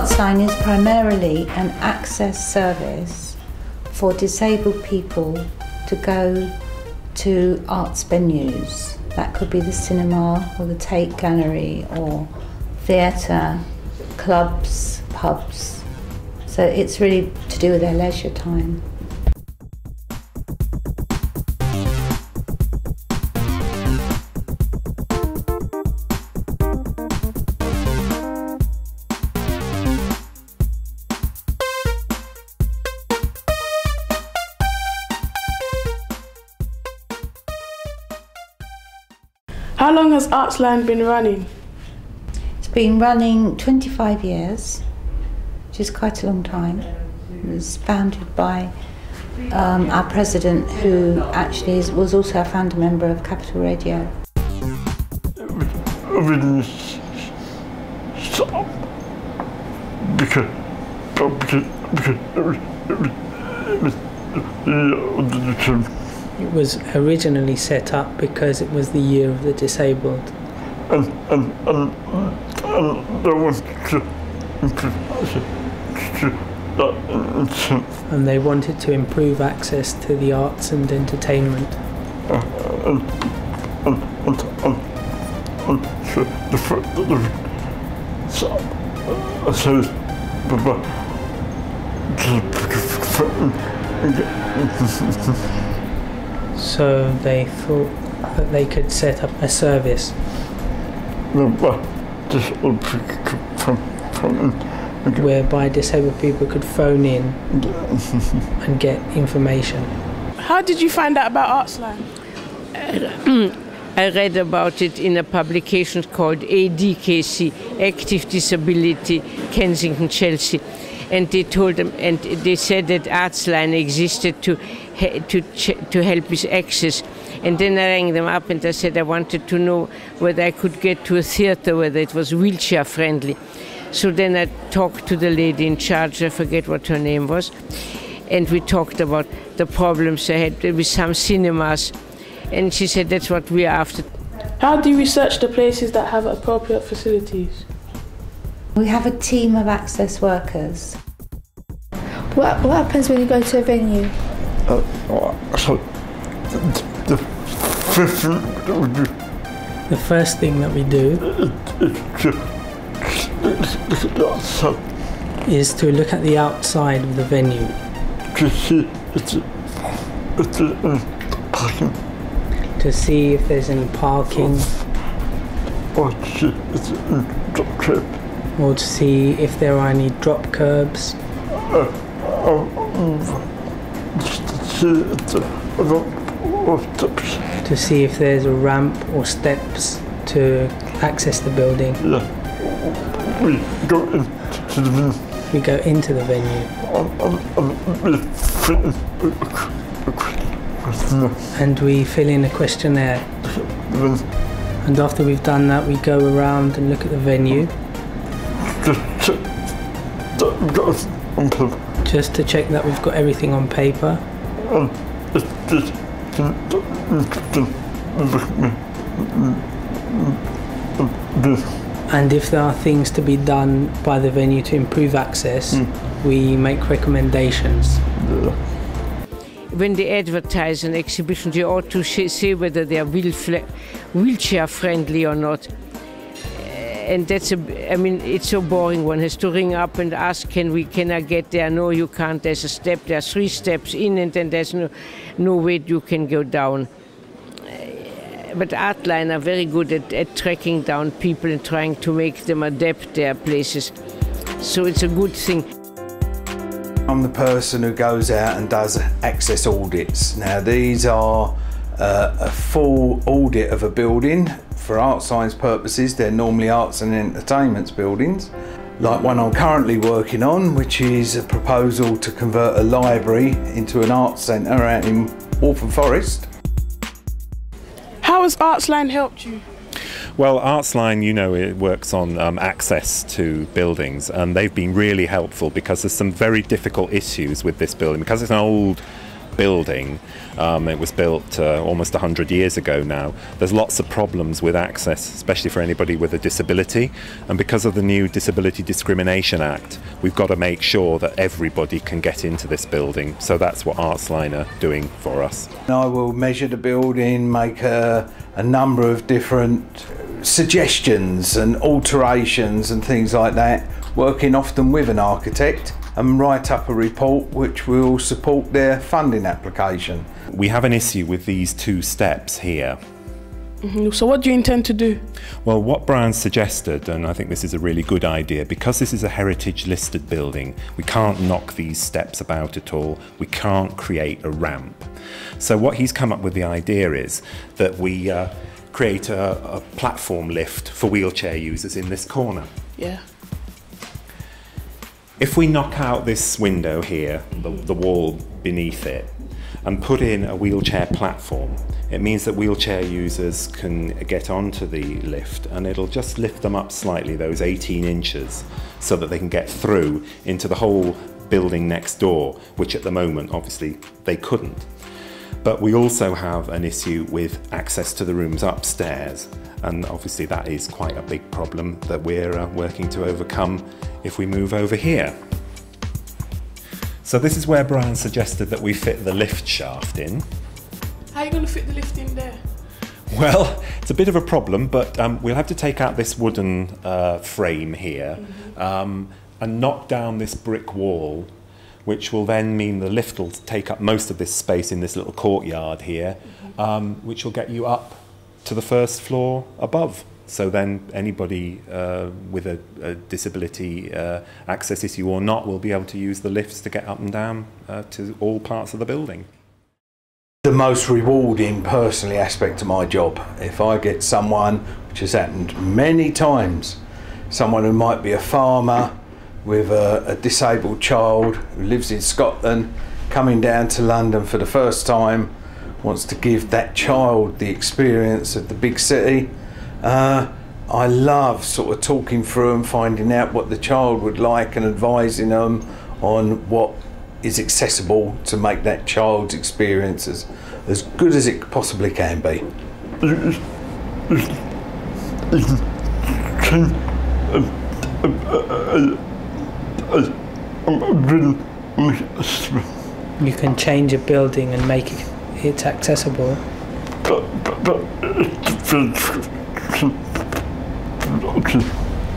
Artsline is primarily an access service for disabled people to go to arts venues. That could be the cinema or the Tate Gallery or theatre, clubs, pubs. So it's really to do with their leisure time. How long has Artsline been running? It's been running 25 years, which is quite a long time. It was founded by our president, who actually was also a founder member of Capital Radio. It was originally set up because it was the year of the disabled. And they wanted to And they wanted to improve access to the arts and entertainment. So they thought that they could set up a service whereby disabled people could phone in and get information. How did you find out about Artsline? I read about it in a publication called ADKC, Active Disability, Kensington, Chelsea. And they told them, and they said that Artsline existed to help with access. And then I rang them up and I said I wanted to know whether I could get to a theatre, whether it was wheelchair friendly. So then I talked to the lady in charge, I forget what her name was, and we talked about the problems I had with some cinemas. And she said that's what we're after. How do you research the places that have appropriate facilities? We have a team of access workers. What happens when you go to a venue? The first thing that we do is to look at the outside of the venue to see if there's any parking, or to see if there are any drop curbs, to see if there's a ramp or steps to access the building. We go into the venue. And we fill in a questionnaire. And after we've done that, we go around and look at the venue. Just to check that we've got everything on paper. And if there are things to be done by the venue to improve access, we make recommendations. When they advertise an exhibition, they ought to say whether they are wheelchair friendly or not. And that's it's so boring. One has to ring up and ask, can I get there? No, you can't. There's a step. There are 3 steps in, and then there's no way you can go down. But Artsline are very good at tracking down people and trying to make them adapt their places. So it's a good thing. I'm the person who goes out and does access audits. Now these are a full audit of a building. For Artsline's purposes, they're normally arts and entertainments buildings. Like one I'm currently working on, which is a proposal to convert a library into an arts centre out in Waltham Forest. How has Artsline helped you? Well, Artsline, you know, it works on access to buildings, and they've been really helpful because there's some very difficult issues with this building. Because it's an old building. It was built almost 100 years ago now. There's lots of problems with access, especially for anybody with a disability. And because of the new Disability Discrimination Act, we've got to make sure that everybody can get into this building. So that's what Artsline are doing for us. I will measure the building, make a number of different suggestions and alterations and things like that, working often with an architect, and write up a report which will support their funding application. We have an issue with these two steps here. So what do you intend to do? Well, what Brian suggested, and I think this is a really good idea, because this is a heritage listed building, we can't knock these steps about at all. We can't create a ramp. So what he's come up with the idea is that we create a platform lift for wheelchair users in this corner. Yeah. If we knock out this window here, the wall beneath it, and put in a wheelchair platform, it means that wheelchair users can get onto the lift, and it'll just lift them up slightly, those 18 inches, so that they can get through into the whole building next door, which at the moment, obviously, they couldn't. But we also have an issue with access to the rooms upstairs, and obviously that is quite a big problem that we're working to overcome if we move over here. So this is where Brian suggested that we fit the lift shaft in. How are you going to fit the lift in there? Well, it's a bit of a problem, but we'll have to take out this wooden frame here and knock down this brick wall, which will then mean the lift will take up most of this space in this little courtyard here, which will get you up to the first floor above. So then anybody with a disability access issue or not will be able to use the lifts to get up and down to all parts of the building. The most rewarding personally aspect of my job, if I get someone, which has happened many times, someone who might be a farmer with a disabled child who lives in Scotland, coming down to London for the first time, wants to give that child the experience of the big city. I love sort of talking through and finding out what the child would like and advising them on what is accessible to make that child's experience as good as it possibly can be. You can change a building and make it accessible.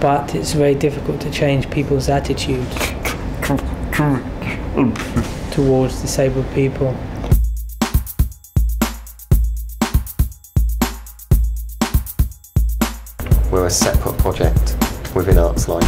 But it's very difficult to change people's attitude towards disabled people. We're a separate project within Artsline.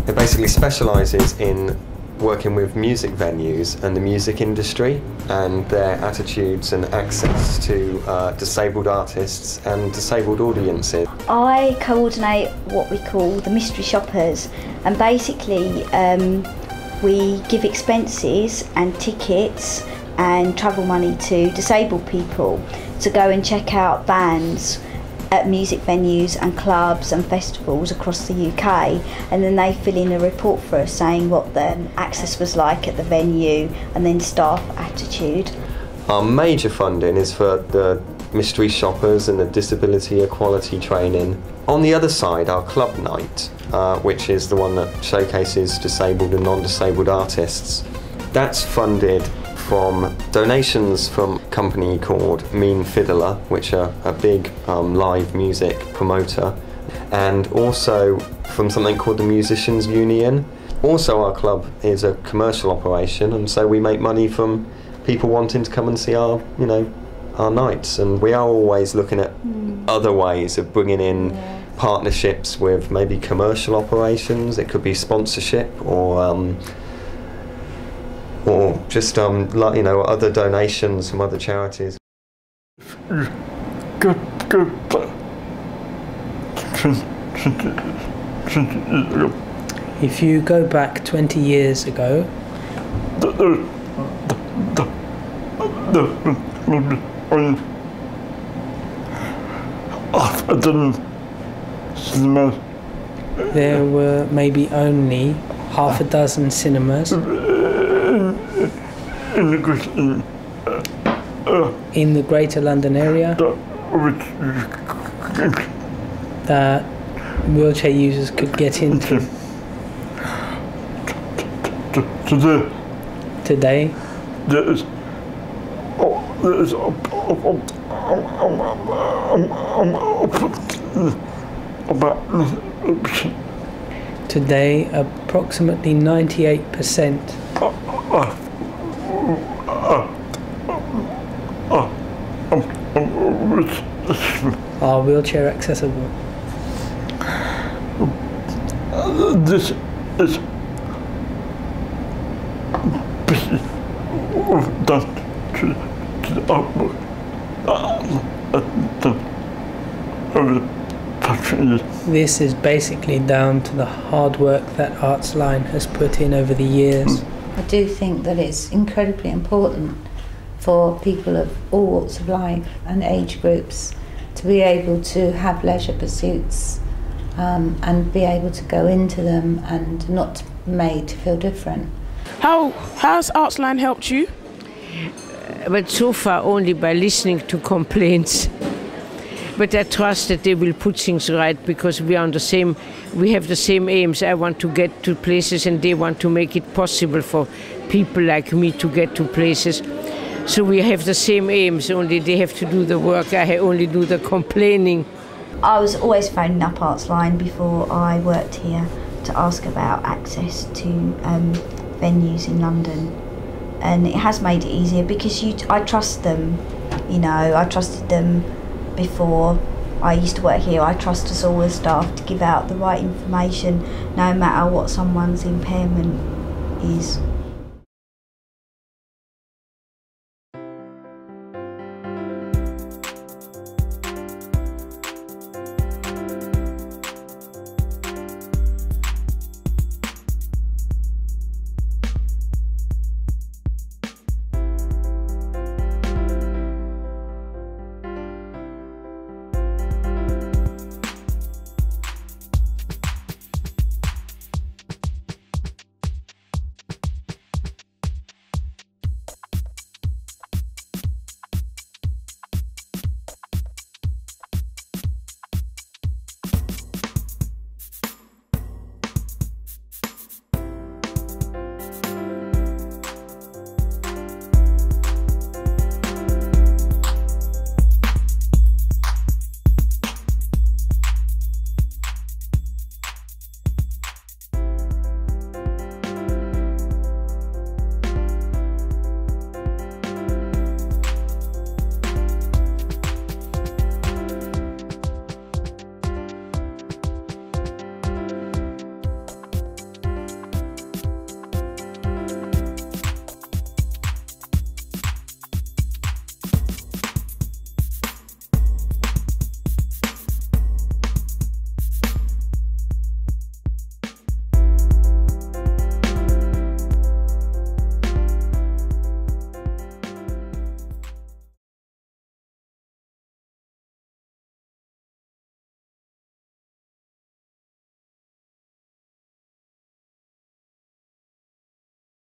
It basically specialises in working with music venues and the music industry and their attitudes and access to disabled artists and disabled audiences. I coordinate what we call the mystery shoppers, and basically we give expenses and tickets and travel money to disabled people to go and check out bands at music venues and clubs and festivals across the UK, and then they fill in a report for us saying what the access was like at the venue and then staff attitude. Our major funding is for the mystery shoppers and the disability equality training. On the other side, our club night, which is the one that showcases disabled and non-disabled artists, that's funded from donations from a company called Mean Fiddler, which are a big live music promoter, and also from something called the Musicians Union. Also, our club is a commercial operation, and so we make money from people wanting to come and see our, our nights, and we are always looking at other ways of bringing in partnerships with maybe commercial operations. It could be sponsorship or just other donations from other charities. If you go back 20 years ago, there were maybe only half a dozen cinemas. in the Greater London area that wheelchair users could get into. Today, today, approximately 98% are wheelchair accessible. This is done to the outlook This is basically down to the hard work that Artsline has put in over the years. I do think that it's incredibly important for people of all walks of life and age groups to be able to have leisure pursuits and be able to go into them and not made to feel different. How has Artsline helped you? But so far only by listening to complaints. But I trust that they will put things right, because we have the same aims. I want to get to places and they want to make it possible for people like me to get to places. So we have the same aims, only they have to do the work, I only do the complaining. I was always phoning up Artsline before I worked here to ask about access to venues in London, and it has made it easier because I trust them. You know, I trusted them before I used to work here. I trust us all as staff to give out the right information no matter what someone's impairment is.